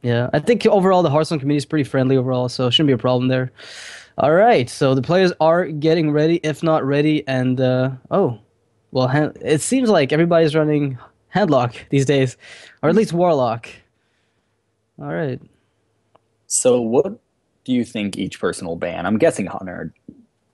Yeah, I think overall the Hearthstone community is pretty friendly overall, so it shouldn't be a problem there. All right, so the players are getting ready, if not ready, and oh, well, it seems like everybody's running Handlock these days, or at least Warlock. All right. So what do you think each person will ban? I'm guessing Hunter,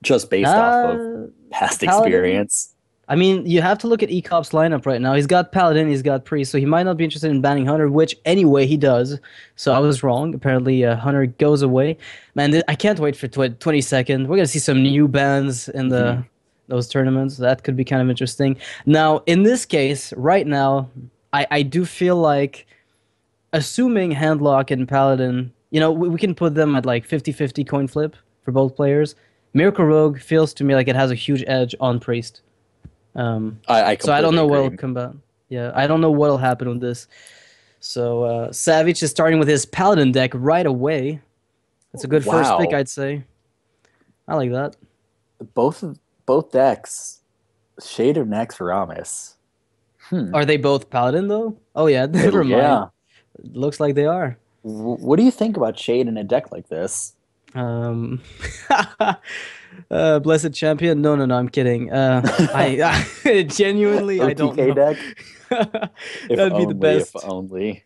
just based off of Uh, past Paladin. experience. I mean, you have to look at Ekop's lineup right now. He's got Paladin, he's got Priest, so he might not be interested in banning Hunter, which anyway he does. So I was wrong. Apparently, Hunter goes away. Man, I can't wait for 22nd. We're gonna see some new bans in the Mhm. those tournaments. That could be kind of interesting. Now, in this case, right now, I do feel like assuming Handlock and Paladin, we can put them at like 50-50 coin flip for both players. Miracle Rogue feels to me like it has a huge edge on Priest. I So I don't completely know what'll agree. come about. Yeah, I don't know what'll happen with this. So Savjz is starting with his Paladin deck right away. That's a good first pick, Wow, I'd say. I like that. both both decks, Shade of Naxxramas. Hmm. Are they both Paladin though? Oh yeah, never mind. Yeah. Looks like they are. What do you think about Shade in a deck like this? Um, Blessed Champion? No, no, no. I'm kidding. I genuinely I don't OTK know. deck? If That'd be the only, if best. only.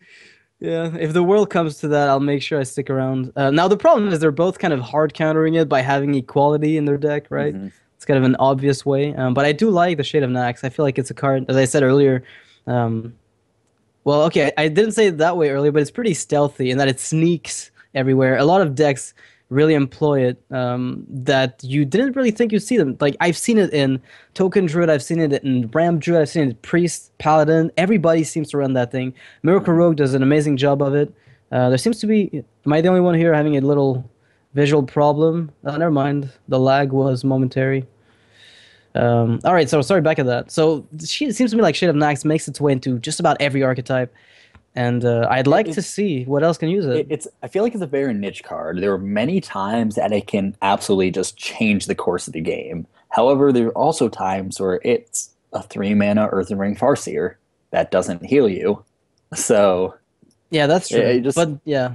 Yeah, if the world comes to that, I'll make sure I stick around. Now the problem is they're both kind of hard countering it by having equality in their deck, right? Hmm. It's kind of an obvious way. But I do like the Shade of Nax. I feel like it's a card, as I said earlier. Um, well, okay, I didn't say it that way earlier, but it's pretty stealthy in that it sneaks everywhere. A lot of decks really employ it that you didn't really think you'd see them. Like I've seen it in Token Druid, I've seen it in Ram Druid, I've seen it in Priest, Paladin. Everybody seems to run that thing. Miracle Hmm. Rogue does an amazing job of it. There seems to be. Am I the only one here having a little visual problem? Never mind. The lag was momentary. All right, so sorry back at that. So it seems to me like Shade of Nax makes its way into just about every archetype, and I'd It, like to it's see what else can use it. it's I feel like it's a very niche card. There are many times that it can absolutely just change the course of the game. However, there are also times where it's a 3 mana Earthen Ring Farseer that doesn't heal you. So Yeah, that's it true. just But yeah,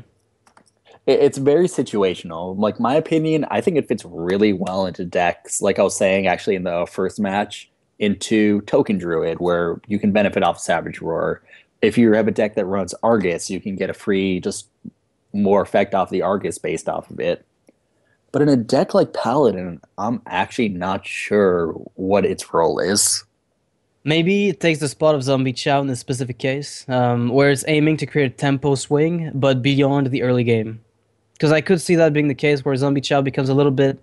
it's very situational. Like my opinion, I think it fits really well into decks. Like I was saying, actually in the first match, into Token Druid, where you can benefit off Savage Roar. If you have a deck that runs Argus, you can get a free, just more effect off the Argus based off of it. But in a deck like Paladin, I'm actually not sure what its role is. maybe it takes the spot of Zombie Chow in this specific case, where it's aiming to create a tempo swing, but beyond the early game. Because I could see that being the case where Zombie Chow becomes a little bit,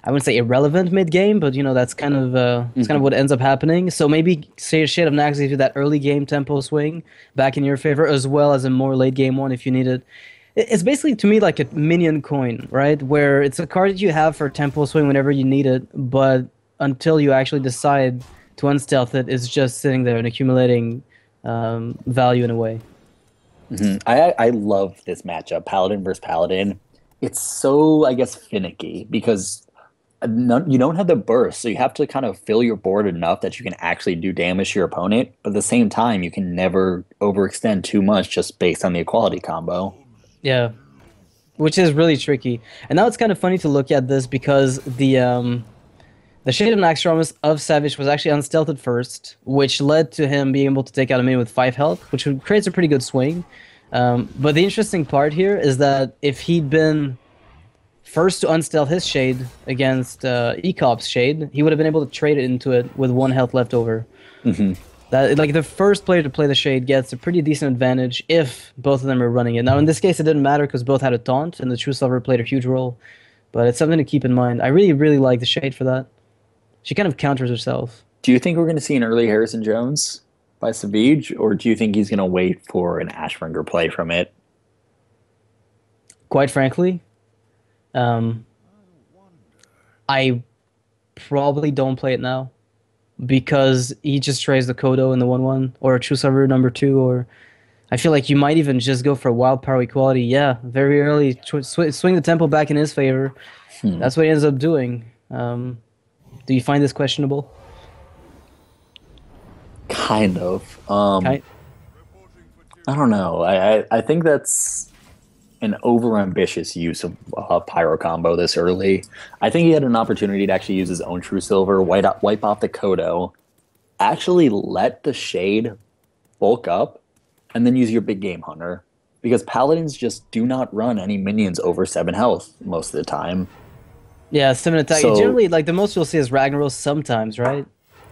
I wouldn't say irrelevant mid game, but that's kind of Mhm. what ends up happening. So maybe say Shade of Nax gives you that early game tempo swing back in your favor, as well as a more late game one if you need it. It's basically to me like a minion coin, right? Where it's a card that you have for tempo swing whenever you need it, but until you actually decide to unstealth it, it's just sitting there and accumulating value in a way. Mhm. I love this matchup, Paladin versus Paladin. It's so, I guess, finicky because you don't have the burst, so you have to kind of fill your board enough that you can actually do damage to your opponent. But at the same time, you can never overextend too much just based on the equality combo. Yeah, which is really tricky. And now it's kind of funny to look at this because the Shade of Naxxramas of Savage was actually unstealthed first, which led to him being able to take out a minion with 5 health, which creates a pretty good swing. But the interesting part here is that if he'd been first to unstealth his Shade against Ekop's Shade, he would have been able to trade it into it with 1 health left over. Hmm. That like the first player to play the Shade gets a pretty decent advantage if both of them are running it. Now in this case it didn't matter because both had a taunt and the True Silver played a huge role. But it's something to keep in mind. I really, really like the Shade for that. She kind of counters herself. Do you think we're going to see an early Harrison Jones by Savage, or do you think he's going to wait for an Ashbringer play from it? Quite frankly, um, I probably don't play it now because he just tries the Kodo in the 1-1 or a True Silver number 2 or I feel like you might even just go for wild power equality. Yeah, very early, swing the tempo back in his favor. Hmm. That's what he ends up doing. Do you find this questionable? Kind of. Kind. I don't know. I think that's an overambitious use of Pyro combo this early. I think he had an opportunity to actually use his own True Silver, wipe off the Kodo, actually let the Shade bulk up, and then use your big game hunter. Because Paladins just do not run any minions over 7 health most of the time. Yeah, 7 attack. So, generally, like the most you'll see is Ragnaros sometimes, right?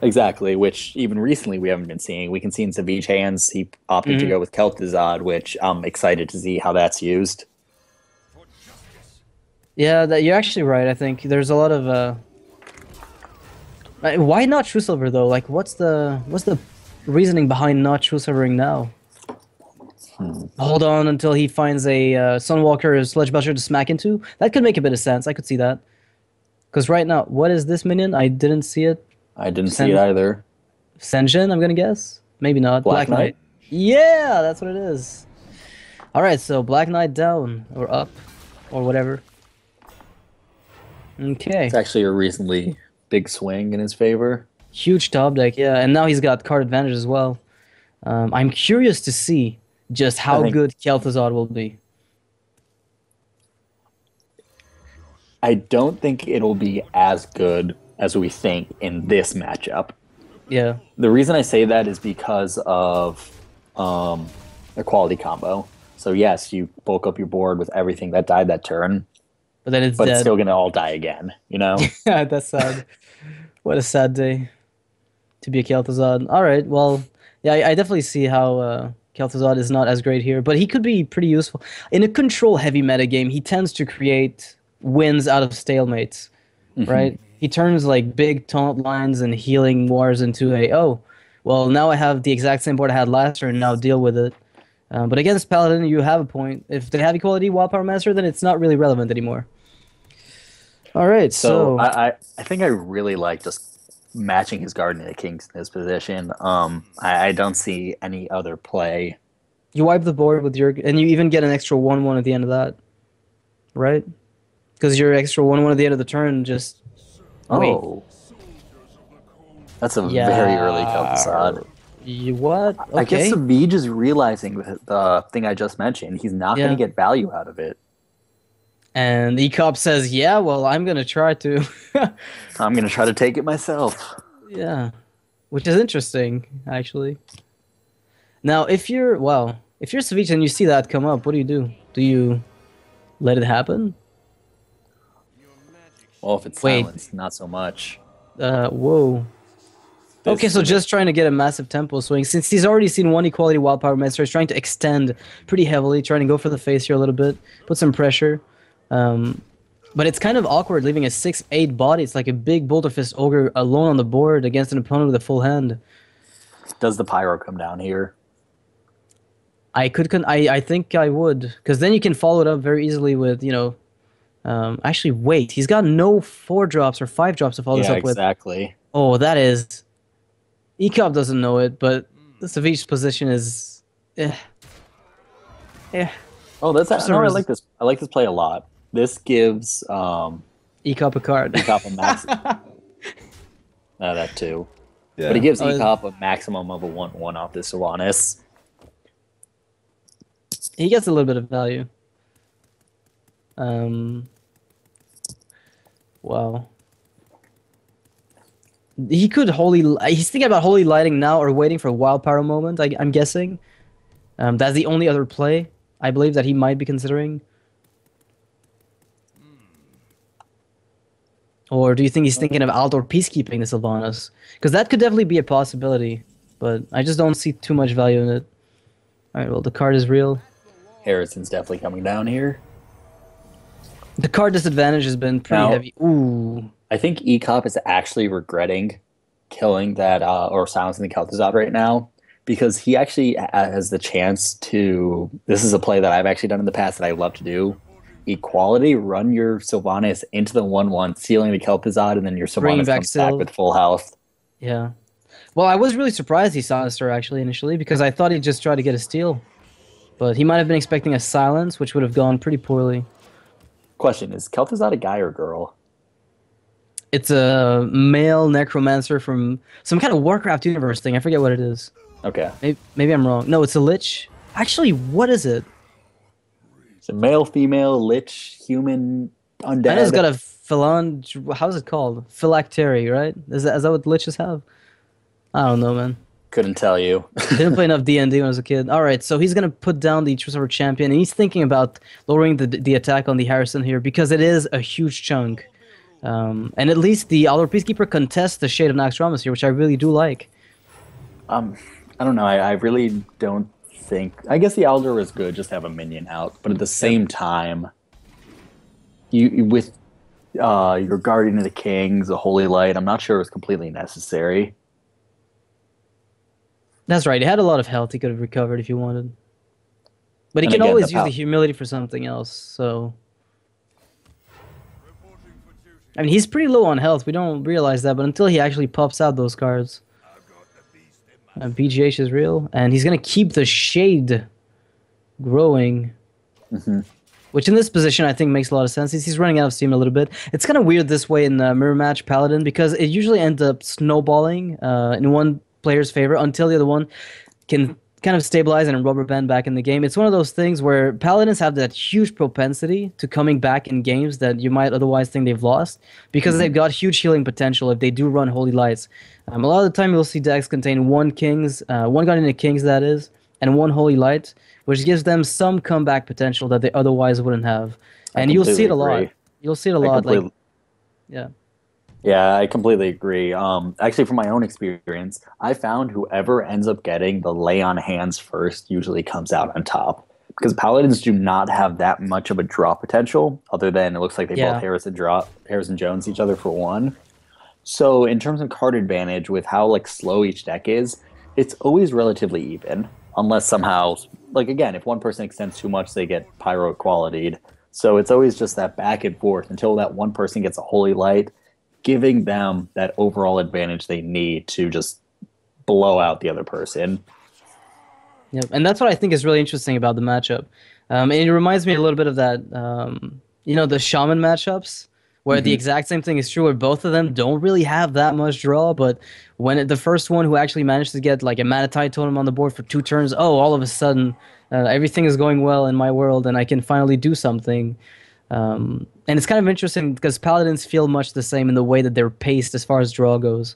exactly, which even recently we haven't been seeing. We can see in Savjz hands, he opted to go with Kel'Thuzad, which I'm excited to see how that's used. Yeah, that you're actually right. I think there's a lot of why not True Silver though? Like, what's the reasoning behind not True Silvering now? Hold on until he finds a Sunwalker or Sledge Belcher to smack into. That could make a bit of sense. I could see that. Because right now, what is this minion? I didn't see it. I didn't see it either. Senjin, I'm gonna guess. Maybe not. Black Knight? Yeah, that's what it is. All right, so Black Knight down or up or whatever. Okay. It's actually a reasonably big swing in his favor. Huge top deck, yeah, and now he's got card advantage as well. I'm curious to see just how good Kel'Thuzad will be. I don't think it'll be as good as we think in this matchup. Yeah. The reason I say that is because of a quality combo. So yes, you bulk up your board with everything that died that turn, but then it's still gonna all die again. You know? Yeah, that's sad. What a sad day to be a Kel'Thuzad. All right, well, yeah, I definitely see how Kel'Thuzad is not as great here, but he could be pretty useful in a control-heavy metagame. He tends to create wins out of stalemates, right? He turns like big taunt lines and healing wars into well, now I have the exact same board I had last turn, now deal with it. But against Paladin, you have a point. If they have equality Wildpower Master, then it's not really relevant anymore. All right, so I think I really like just matching his Guardian of Kings in this position. I don't see any other play. You wipe the board with your, and you even get an extra 1/1 at the end of that, right? Because your extra 1/1 at the end of the turn just. Oh, that's a very early Kel'Thuzad. What? Okay. I guess Savjz is realizing the thing I just mentioned. He's not going to get value out of it. And Ekop says, yeah, well, I'm going to try to. I'm going to try to take it myself. Yeah. Which is interesting, actually. Now, if you're Savjz and you see that come up, what do you do? Do you let it happen? Well, if it's silenced, not so much. Whoa. Okay, so just trying to get a massive tempo swing. Since he's already seen one equality Wildpower Master, he's trying to extend pretty heavily, trying to go for the face here a little bit, put some pressure. But it's kind of awkward leaving a 6/8 body. It's like a big Boulder Fist Ogre alone on the board against an opponent with a full hand. Does the Pyro come down here? I think I would, because then you can follow it up very easily with, actually, wait, he's got no 4-drops or 5-drops to follow this up with. Exactly. Oh, that is... Ekop doesn't know it, but the Savjz position is... Oh, that's... No, I like this. I like this play a lot. This gives... Ekop a card. Ekop a max... that too. Yeah. But it gives Ekop a maximum of a 1/1 off this Sylvanas. He gets a little bit of value. Wow. He could he's thinking about Holy Lighting now or waiting for a Wildpower moment, I'm guessing. That's the only other play, I believe, that he might be considering. Or do you think he's thinking of Aldor Peacekeeping the Sylvanas? Because that could definitely be a possibility, but I just don't see too much value in it. Alright, well, the card is real. Harrison's definitely coming down here. The card disadvantage has been pretty heavy. Ooh. I think Ekop is actually regretting killing that or silencing the Kel'Thuzad right now, because he actually has the chance to... This is a play that I've actually done in the past that I love to do. Equality, run your Sylvanas into the 1/1, sealing the Kel'Thuzad, and then your Sylvanas comes back with full health. Yeah. Well, I was really surprised he silenced her, actually, initially, because I thought he'd just try to get a steal. But he might have been expecting a silence, which would have gone pretty poorly. Question, is Kel'Thuzad a guy or girl? It's a male necromancer from some kind of Warcraft universe thing. I forget what it is. Okay. Maybe I'm wrong. No, it's a lich. Actually, what is it? Is it male, female, lich, human, I know it's got undead? a how's it called? Phylactery, right? Is that what liches have? I don't know, man. Couldn't tell you. Didn't play enough D&D when I was a kid. All right, so he's gonna put down the Truesaver champion, and he's thinking about lowering the attack on the Harrison here because it is a huge chunk. And at least the Elder Peacekeeper contests the Shade of Naxxramas here, which I really do like. I don't know. I really don't think. I guess the Elder is good just to have a minion out, but at the same time, you with your Guardian of the Kings, a Holy Light, I'm not sure it was completely necessary. That's right. He had a lot of health he could have recovered if he wanted. But he And can again, always use the humility for something else, so... I mean, he's pretty low on health. We don't realize that, but until he actually pops out those cards. BGH is real, and he's going to keep the Shade growing. Which in this position, I think makes a lot of sense. He's running out of steam a little bit. It's kind of weird this way in Mirror Match Paladin, because it usually ends up snowballing in one player's favor until the other one can kind of stabilize and rubber band back in the game. It's one of those things where Paladins have that huge propensity to coming back in games that you might otherwise think they've lost, because they've got huge healing potential if they do run Holy Lights. A lot of the time you'll see decks contain one Guardian of Kings, that is, and one Holy Light, which gives them some comeback potential that they otherwise wouldn't have. And you'll see it a lot. You'll see it a lot. Like, yeah. Yeah, I completely agree. Actually, from my own experience, I found whoever ends up getting the lay on hands first usually comes out on top. Because Paladins do not have that much of a draw potential, other than it looks like they both Harrison Jones each other for one. So in terms of card advantage, with how like slow each deck is, it's always relatively even. Unless somehow, like again, if one person extends too much, they get pyro equality'd. So it's always just that back and forth until that one person gets a Holy Light, giving them that overall advantage they need to just blow out the other person. Yep, and that's what I think is really interesting about the matchup. And it reminds me a little bit of that, the Shaman matchups, where the exact same thing is true, where both of them don't really have that much draw, but when the first one who actually managed to get like a Mana Tide Totem on the board for 2 turns, all of a sudden, everything is going well in my world, and I can finally do something. And it's kind of interesting because Paladins feel much the same in the way that they're paced as far as draw goes.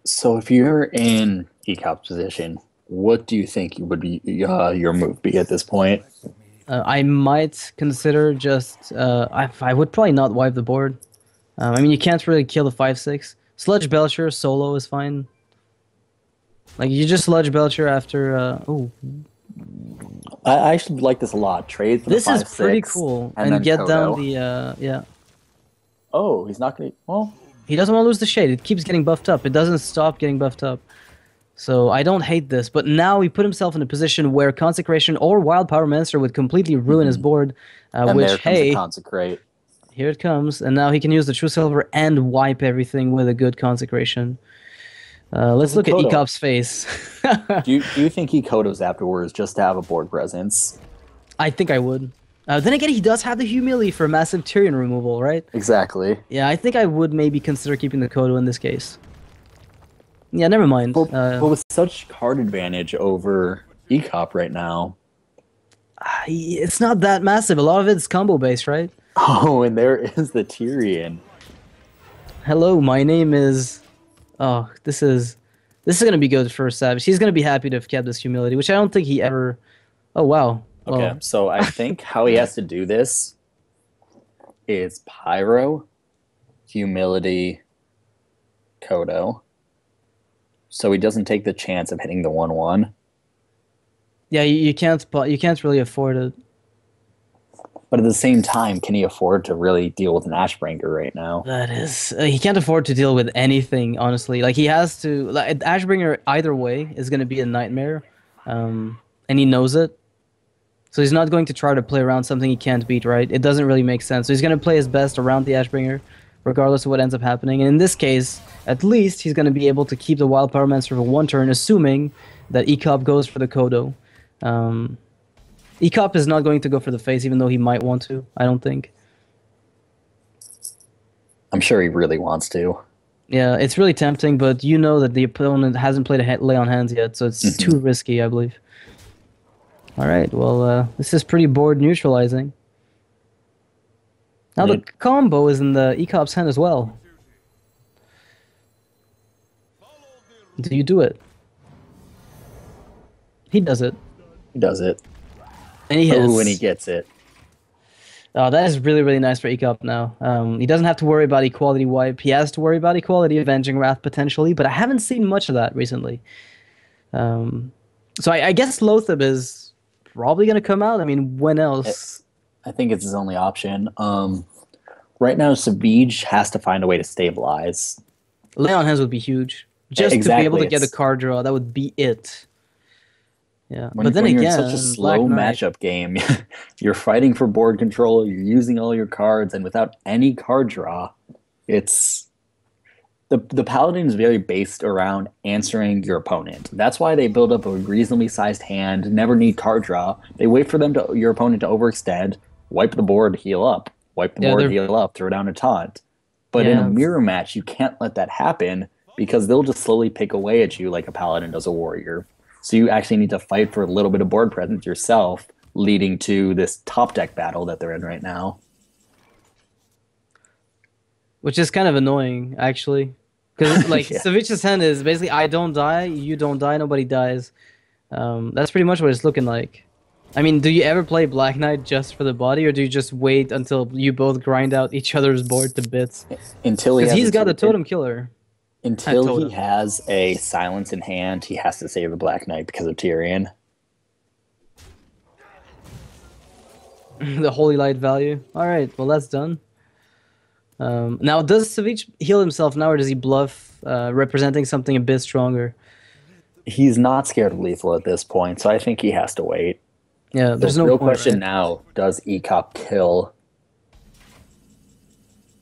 So if you're in Ekop's position, what do you think would be your move be at this point? I might consider just... I would probably not wipe the board. I mean, you can't really kill the 5/6. Sludge Belcher solo is fine. Like, you just Sludge Belcher after... I actually like this a lot. Trade for this the 5/6. This is pretty cool. And get down the... yeah. Oh, he's not going to... Well... He doesn't want to lose the Shade. It keeps getting buffed up. It doesn't stop getting buffed up. So I don't hate this. But now he put himself in a position where Consecration or Wild Power Monster would completely ruin his board. And there comes the Consecrate. Here it comes. And now he can use the True Silver and wipe everything with a good Consecration. Let's look at Ekop's face. do you think he Kodos afterwards just to have a board presence? I think I would. Then again, he does have the humility for massive Tyrion removal, right? Exactly. Yeah, I think I would maybe consider keeping the Kodo in this case. Yeah, never mind. But with such card advantage over Ekop right now... It's not that massive. A lot of it's combo-based, right? Oh, and there is the Tyrion. Hello, my name is... Oh, this is going to be good for Savjz. He's going to be happy to have kept this humility, which I don't think he ever... Oh, wow. Okay, so I think how he has to do this is Pyro, Humility, Kodo. So he doesn't take the chance of hitting the 1/1. Yeah, you can't really afford it. But at the same time, can he afford to really deal with an Ashbringer right now? That is... he can't afford to deal with anything, honestly. Like, he has to... Like, Ashbringer, either way, is going to be a nightmare. And he knows it. So he's not going to try to play around something he can't beat, right? It doesn't really make sense. So he's going to play his best around the Ashbringer, regardless of what ends up happening. And in this case, at least he's going to be able to keep the Wild Power Monster for 1 turn, assuming that Ekop goes for the Kodo. Ekop is not going to go for the face, even though he might want to, I don't think. I'm sure he really wants to. Yeah, it's really tempting, but you know that the opponent hasn't played a lay on hands yet, so it's too risky, I believe. All right. Well, this is pretty board neutralizing. Now the combo is in the Ekop's hand as well. Do you do it? He does it. He does it. And he hits. Oh, and he gets it. Oh, that is really, really nice for Ekop now. He doesn't have to worry about equality wipe. He has to worry about equality avenging wrath potentially, but I haven't seen much of that recently. So I guess Lothab is probably going to come out. I mean, when else? I think it's his only option. Right now, Savjz has to find a way to stabilize. Lay on hands would be huge. Just to be able to get a card draw, that would be it. Yeah, but then you're again, in such a slow matchup game, you're fighting for board control, you're using all your cards, and without any card draw, it's the Paladin is very based around answering your opponent. That's why they build up a reasonably sized hand, never need card draw. They wait for your opponent to overextend, wipe the board, heal up, wipe the board, heal up, throw down a taunt. But in a mirror match, you can't let that happen because they'll just slowly pick away at you like a Paladin does a Warrior. So you actually need to fight for a little bit of board presence yourself, leading to this top deck battle that they're in right now. Which is kind of annoying, actually. Because, like, Savjz's hand is basically, I don't die, you don't die, nobody dies. That's pretty much what it's looking like. I mean, do you ever play Black Knight just for the body, or do you just wait until you both grind out each other's board to bits? Because he's got a totem killer. Until he has a silence in hand, he has to save the Black Knight because of Tyrion. The Holy Light value. Alright, well that's done. Now, does Savjz heal himself now, or does he bluff representing something a bit stronger? He's not scared of lethal at this point, so I think he has to wait. Yeah, there's no real point, question now, does Ekop kill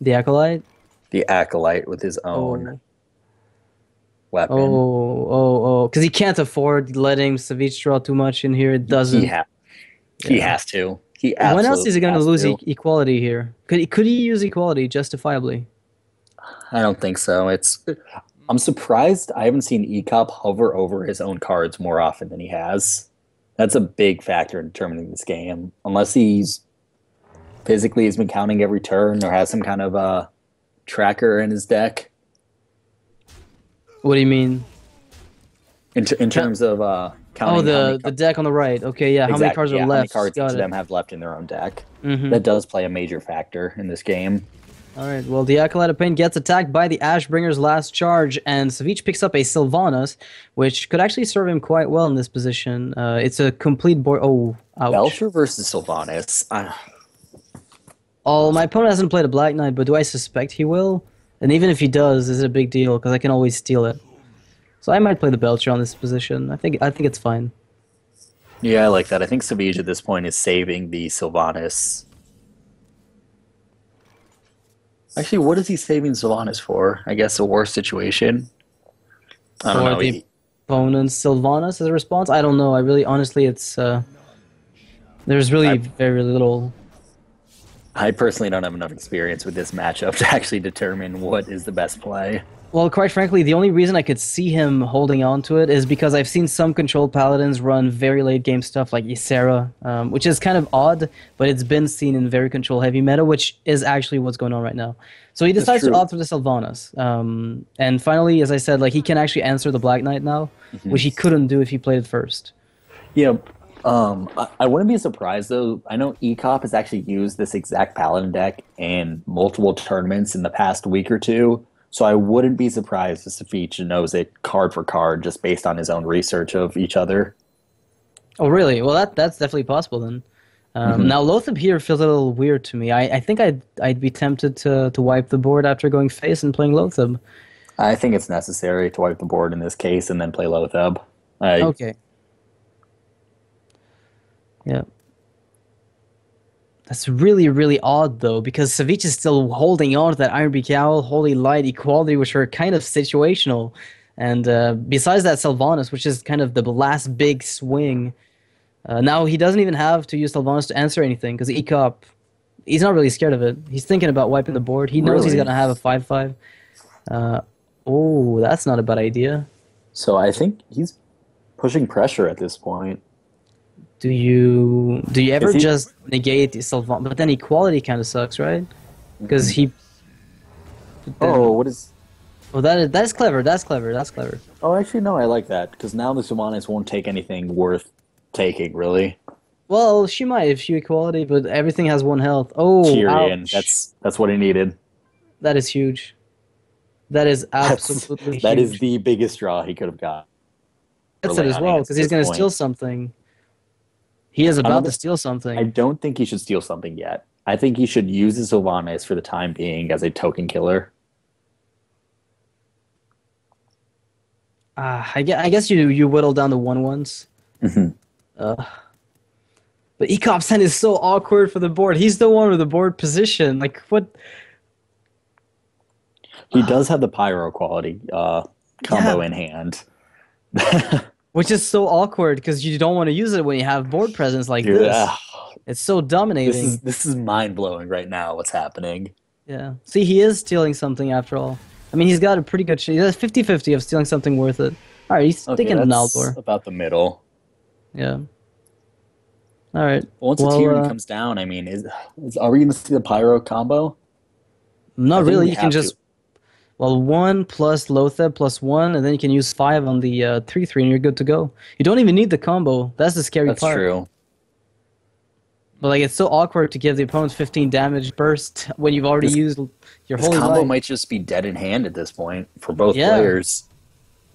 the Acolyte? The Acolyte with his own weapon. Because he can't afford letting Savjz draw too much in here. It doesn't. He has to. When else is he going to lose equality here? Could he use equality justifiably? I don't think so. I'm surprised I haven't seen Ekop hover over his own cards more often than he has. That's a big factor in determining this game. Unless he's been counting every turn or has some kind of a tracker in his deck. What do you mean? In terms of counting. Oh, the deck on the right. Okay, yeah. How many cards are left? How many cards each of them have left in their own deck. That does play a major factor in this game. All right, well, the Acolyte of Pain gets attacked by the Ashbringer's last charge, and Savjz picks up a Sylvanas, which could actually serve him quite well in this position. It's a complete board. Oh, ouch. Belcher versus Sylvanas. Oh, my opponent hasn't played a Black Knight, but do I suspect he will? And even if he does, is it a big deal? Because I can always steal it. So I might play the Belcher on this position. I think it's fine. Yeah, I like that. I think Savjz at this point is saving the Sylvanas. Actually, what is he saving Sylvanas for? I guess a worse situation. I don't know. The opponent's Sylvanas as a response? I don't know. Honestly, it's there's really very little. I personally don't have enough experience with this matchup to actually determine what is the best play. Well, quite frankly, the only reason I could see him holding on to it is because I've seen some controlled paladins run very late game stuff like Ysera, which is kind of odd, but it's been seen in very control heavy meta, which is actually what's going on right now. So he decides to opt for the Sylvanas. And finally, as I said, like he can actually answer the Black Knight now, which he couldn't do if he played it first. Yeah, I wouldn't be surprised though. I know Ekop has actually used this exact paladin deck in multiple tournaments in the past week or two. So I wouldn't be surprised if Savjz knows it card for card just based on his own research of each other. Oh, really? Well, that's definitely possible then. Now, Lothab here feels a little weird to me. I think I'd be tempted to wipe the board after going face and playing Lothab. I think it's necessary to wipe the board in this case and then play Lothab. Okay. Yeah. That's really, really odd, though, because Savjz is still holding on to that Iron Beak Owl, Holy Light, Equality, which are kind of situational. And besides that, Sylvanas, which is kind of the last big swing. Now, he doesn't even have to use Sylvanas to answer anything, because Ekop, he's not really scared of it. He's thinking about wiping the board. He knows he's going to have a 5-5. Oh, that's not a bad idea. So I think he's pushing pressure at this point. Do you ever he- just negate the Sylvan? But then equality kind of sucks, right? Because he. Oh, what is? Well, that's clever. That's clever. That's clever. Oh, actually, no, I like that because now the Sylvanas won't take anything worth taking, really. Well, she might if she equality, but everything has 1 health. Oh, Tyrion, ouch. that's what he needed. That is huge. That is That's absolutely that is huge. the biggest draw he could have got. For That's it as well, Leonidas because at he's this going to point. steal something. He is I don't about to think, steal I something. don't think he should steal something yet. I think he should use his Sylvanas for the time being as a token killer. I guess you whittle down the 1/1s. Mhm. But Ekop's hand is so awkward for the board. He's the one with the board position. Like, what? He does have the pyro quality combo Yeah. in hand. Which is so awkward because you don't want to use it when you have board presence like Dude, this. It's so dominating. this is mind blowing right now. What's happening? Yeah. See, he is stealing something after all. I mean, he's got a pretty good shot. He has 50-50 of stealing something worth it. All right, he's Okay, taking an that's Naldor. about the middle. Yeah. All right. Once a Tyrion comes down, I mean, are we going to see the pyro combo? Not think really. we You can have just 1 plus Lotheb plus 1, and then you can use 5 on the 3/3, and you're good to go. You don't even need the combo. That's the scary That's part. true. But like, it's so awkward to give the opponent 15 damage burst when you've already used your This holy combo light. might just be dead in hand at this point for both Yeah. players.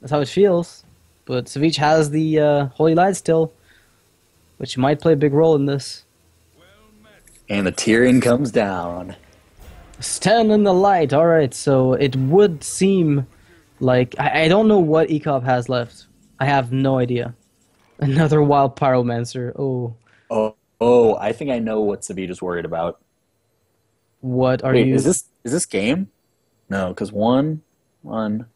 That's how it feels. But Savjz has the holy light still, which might play a big role in this. And the Tyrion comes down. Stand in the light. All right, so it would seem like I don't know what Ekop has left. I have no idea. Another wild pyromancer. Oh, I think I know what Savjz is worried about. What are Wait, you? is this game? No, because one, and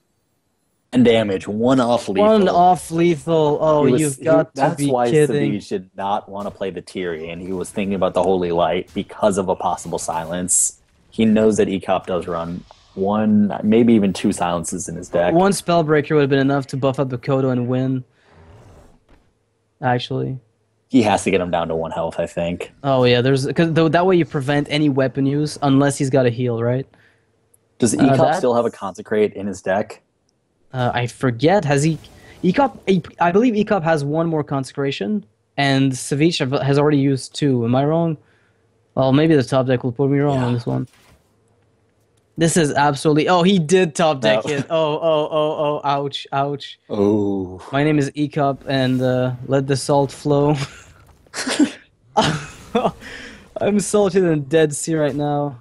damage, one off lethal. One off lethal. Oh, you've got to that's be why kidding. Savjz did not want to play the Tyrion. He was thinking about the Holy Light because of a possible silence. He knows that Ekop does run one, maybe even 2 silences in his deck. One Spellbreaker would have been enough to buff up the Kodo and win. Actually. He has to get him down to 1 health, I think. Oh yeah, because that way you prevent any weapon use unless he's got a heal, right? Does Ekop that's- still have a Consecrate in his deck? I forget. Has he? Ekop. I believe Ekop has 1 more consecration, and Savjz has already used 2. Am I wrong? Well, maybe the top deck will put me wrong on this one. This is absolutely. Oh, he did top deck it. Oh! Ouch! Ouch! Oh. My name is Ekop, and let the salt flow. I'm salted in Dead Sea right now.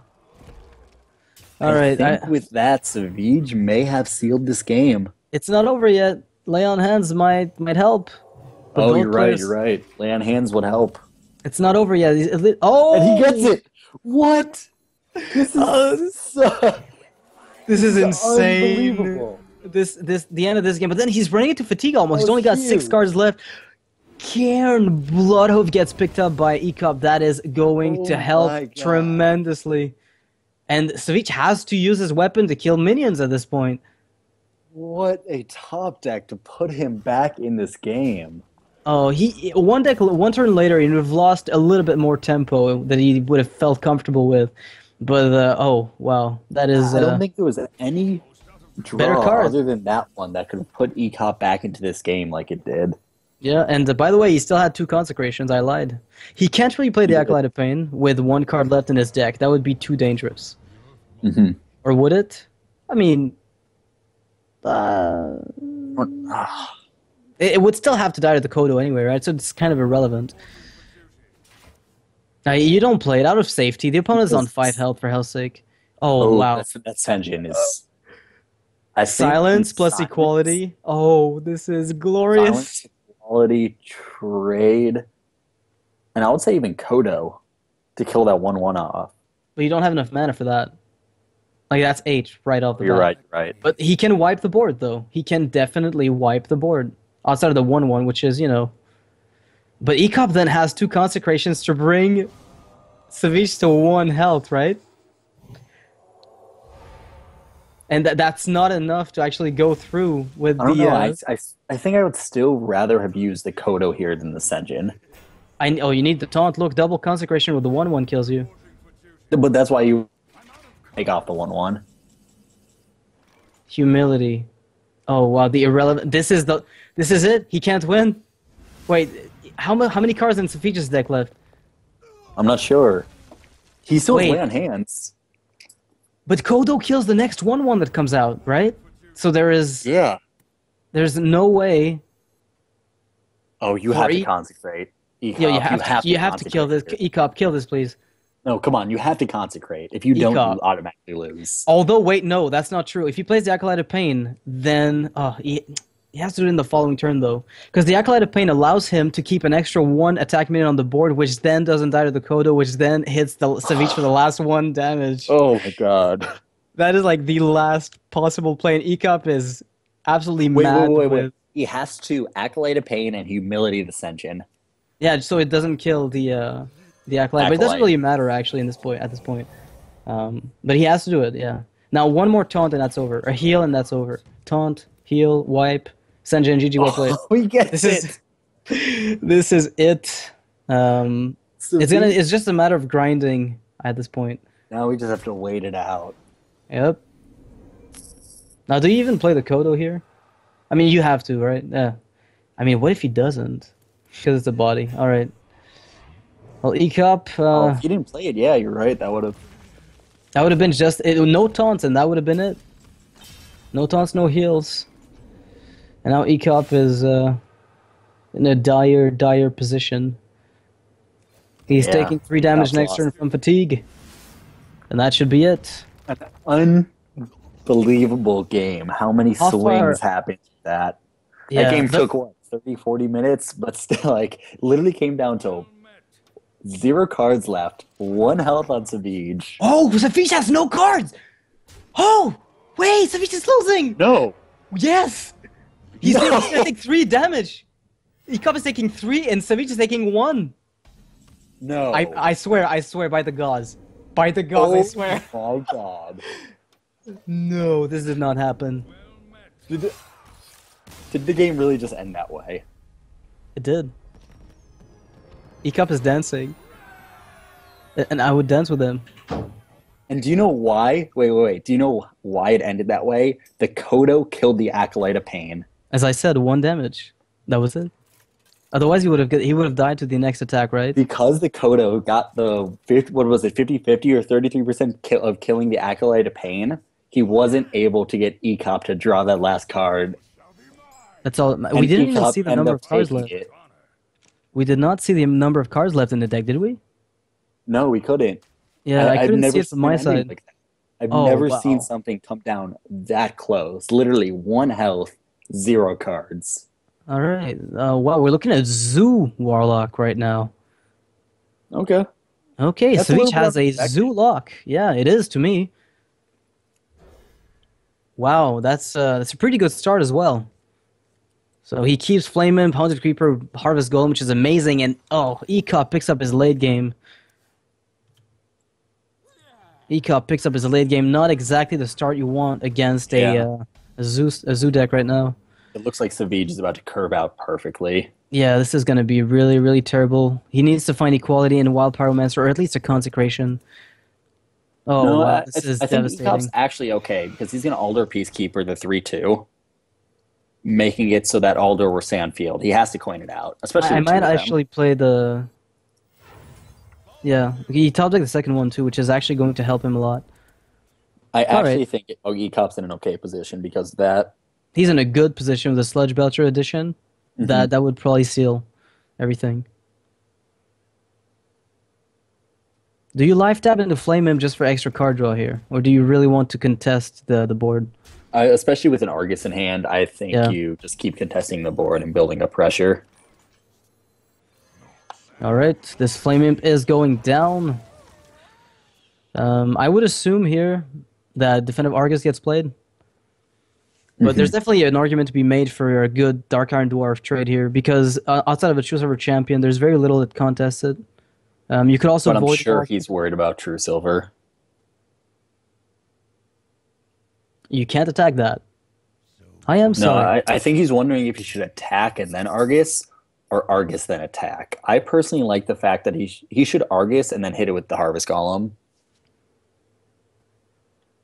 All right, I think with that, Savjz may have sealed this game. it's not over yet. Lay on hands might help. But Oh, both you're right. players- You're right. Lay on hands would help. It's not over yet. Oh, And he gets it. What? This is This is insane. unbelievable. The end of this game. But then he's running into fatigue almost. He's Oh, only got 6 huge. cards left. Cairn Bloodhoof gets picked up by Ekop. That is going Oh to my help God. tremendously. And Savjz has to use his weapon to kill minions at this point. What a top deck to put him back in this game. Oh, one turn later, he would have lost a little bit more tempo that he would have felt comfortable with. But oh wow, that is I don't think there was any better draw card. other than that one that could put Ekop back into this game like it did. Yeah, and by the way, he still had 2 consecrations. I lied. He can't really play the Acolyte of Pain with 1 card left in his deck. That would be too dangerous. Mm-hmm. Or would it? I mean, it would still have to die to the Kodo anyway, right? So it's kind of irrelevant. Now, you don't play it out of safety. The opponent's on 5 health, for hell's sake. Oh, wow. That Senjin is... I think Silence plus silence- equality. Oh, this is glorious. Silence, equality, trade, and I would say even Kodo to kill that 1/1 off. But you don't have enough mana for that. Like, that's 8 right off the You're bat. right, you're right. But he can wipe the board, though. He can definitely wipe the board. Outside of the 1/1, which is, But Ekop then has 2 consecrations to bring Savjz to 1 health, right? And that's not enough to actually go through with I don't the... know. I think I would still rather have used the Kodo here than the Senjin. Oh, you need the taunt. Look, double consecration with the 1/1 kills you. But that's why you take off the 1/1. Humility. Oh wow, the irrelevant. This is it. He can't win. Wait, how many cards in Savjz's deck left? I'm not sure. He still has Wait. Lay on Hands. But Kodo kills the next 1/1 that comes out, right? So there's no way. Oh, you have to consecrate. Yeah, you have to kill this. Ekop, kill this, please. No, come on, you have to consecrate. If you don't, you automatically lose. Although, wait, no, that's not true. If he plays the Acolyte of Pain, then he has to do it in the following turn, though. Because the Acolyte of Pain allows him to keep an extra 1 attack minion on the board, which then doesn't die to the Kodo, which then hits the Savjz for the last 1 damage. Oh my god. That is like the last possible play, and Ekop is absolutely mad with... He has to Acolyte of Pain and Humility Ascension. Yeah, so it doesn't kill the Acolyte. But it doesn't really matter, actually, at this point. But he has to do it, yeah. Now, one more taunt and that's over. A heal and that's over. Taunt, heal, wipe, Senja and GG, well played. Oh, he gets it! This is it. It's just a matter of grinding at this point. Now we just have to wait it out. Yep. Now, do you even play the Kodo here? I mean, you have to, right? Yeah. I mean, what if he doesn't? Because it's a body. All right. Well, Ekop... if you didn't play it, yeah, you're right. That would have been just... no taunts, and that would have been it. No taunts, no heals. And now Ekop is in a dire position. He's taking 3 damage next turn from fatigue. And that should be it. An unbelievable game. How many swings happened to that? Yeah, that game took, what, 30, 40 minutes? But still, like, literally came down to 0 cards left, 1 health on Savjz. Oh, Savjz has no cards! Oh! Wait, Savjz is losing! No! Yes! He's going to take 3 damage! Ekop is taking 3 and Savjz is taking 1. No. I swear by the gods. By the gods, I swear. Oh my god. No, this did not happen. Did the game really just end that way? It did. Ekop is dancing. And I would dance with him. And do you know why? Wait. Do you know why it ended that way? The Kodo killed the Acolyte of Pain. As I said, 1 damage. That was it. Otherwise, he would have died to the next attack, right? Because the Kodo got the 50, what was it, 50-50 or 33% of killing the Acolyte of Pain, he wasn't able to get Ekop to draw that last card. That's all. We didn't even see the number of cards left. We did not see the number of cards left in the deck, did we? No, we couldn't. Yeah, I couldn't see it from my side. Like I've never seen something come down that close. Literally 1 health, 0 cards. All right. Wow, we're looking at Zoo Warlock right now. Okay. Okay, Savjz has a Zoo lock. Yeah, it is to me. Wow, that's a pretty good start as well. So he keeps Flame Imp, Haunted Creeper, Harvest Golem, which is amazing, and Ekop picks up his late game. Ekop picks up his late game. Not exactly the start you want against a Zoo deck right now. It looks like Savjz is about to curve out perfectly. Yeah, this is going to be really, really terrible. He needs to find equality in Wild Pyromancer, or at least a Consecration. Oh, no, wow, this is devastating. I think Ekop's actually okay, because he's going to Alder Peacekeeper the 3/2, making it so that Alder will stay on field. He has to coin it out, especially. I might actually play the... Yeah, he top deck the second one too, which is actually going to help him a lot. I actually think Ekop's in an okay position, because that... He's in a good position with the Sludge Belcher edition. Mm-hmm. That would probably seal everything. Do you life tap into Flame Imp just for extra card draw here? Or do you really want to contest the board? Especially with an Argus in hand, I think you just keep contesting the board and building up pressure. Alright, this Flame Imp is going down. I would assume here that Defensive Argus gets played. But there's definitely an argument to be made for a good Dark Iron Dwarf trade here, because outside of a True Silver champion, there's very little that contests it. You could also avoid... But I'm sure he's worried about True Silver. You can't attack that. I am sorry. No, I think he's wondering if he should attack and then Argus, or Argus then attack. I personally like the fact that he should Argus and then hit it with the Harvest Golem.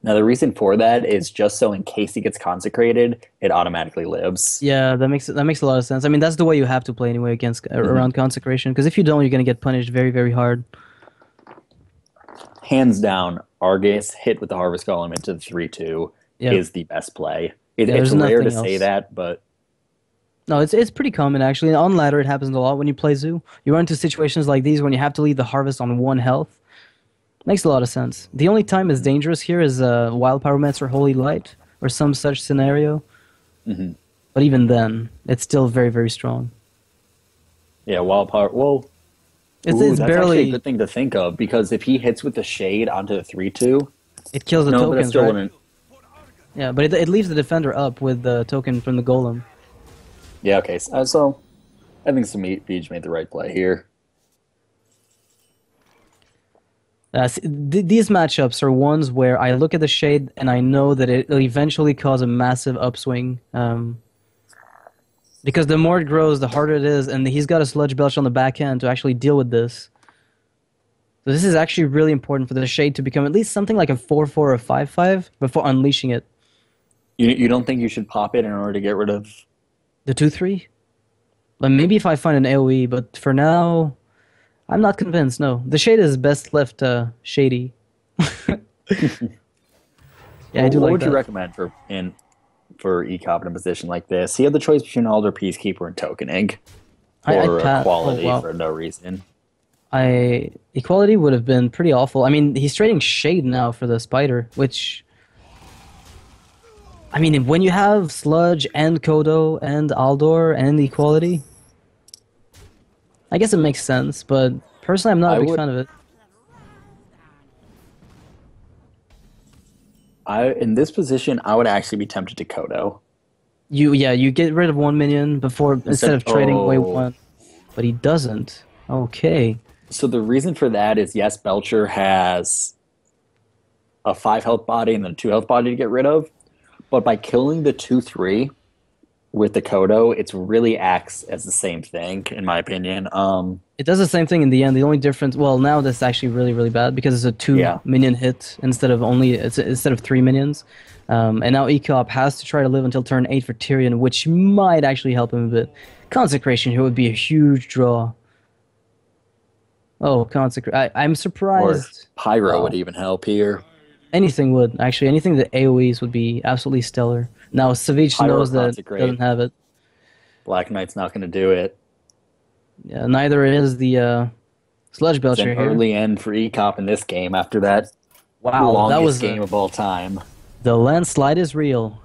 Now the reason for that is just so in case he gets consecrated, it automatically lives. Yeah, that makes a lot of sense. I mean, that's the way you have to play anyway against around consecration, because if you don't, you're gonna get punished very, very hard. Hands down, Argus hit with the Harvest Golem into the 3/2 is the best play. It's rare to say that, but no, it's pretty common actually. On ladder, it happens a lot when you play Zoo. You run into situations like these when you have to leave the harvest on 1 health. Makes a lot of sense. The only time it's dangerous here is Wild Pyromancer or Holy Light or some such scenario. But even then, it's still very, very strong. Yeah, Wild Power. Well, it's that's barely actually a good thing to think of, because if he hits with the Shade onto the 3/2, it kills the tokens, still right? wouldn't. Yeah, but it leaves the defender up with the token from the golem. Yeah, okay. So I think Savjz made the right play here. These matchups are ones where I look at the Shade and I know that it'll eventually cause a massive upswing. Because the more it grows, the harder it is, and he's got a Sludge Belch on the back end to actually deal with this. So this is actually really important for the Shade to become at least something like a 4/4 or a 5/5 before unleashing it. You don't think you should pop it in order to get rid of the 2/3? Like maybe if I find an AoE, but for now, I'm not convinced. No, the Shade is best left shady. Yeah, I do like that. What would you recommend for Ekop in a position like this? He had the choice between Alder, Peacekeeper, and Tokening, or Equality for no reason. Equality would have been pretty awful. I mean, he's trading Shade now for the Spider, which... I mean, when you have Sludge and Kodo and Aldor and Equality, I guess it makes sense, but personally I'm not a big fan of it. In this position, I would actually be tempted to Kodo. You get rid of 1 minion instead of trading away 1, but he doesn't. Okay. So the reason for that is, yes, Belcher has a 5 health body and then a 2 health body to get rid of, but by killing the 2/3 with the Kodo, it really acts as the same thing, in my opinion. It does the same thing in the end. The only difference, well, now that's actually really, really bad because it's a 2 minion hit instead of 3 minions. And now Ekop has to try to live until turn 8 for Tyrion, which might actually help him a bit. Consecration here would be a huge draw. Oh, I'm surprised. Or Pyro would even help here. Anything would, actually. Anything that AoEs would be absolutely stellar. Now, Savjz knows that doesn't have it. Black Knight's not going to do it. Yeah, neither is the Sludge Belcher here. It's an early end for Ekop in this game after that longest game of all time. The landslide is real.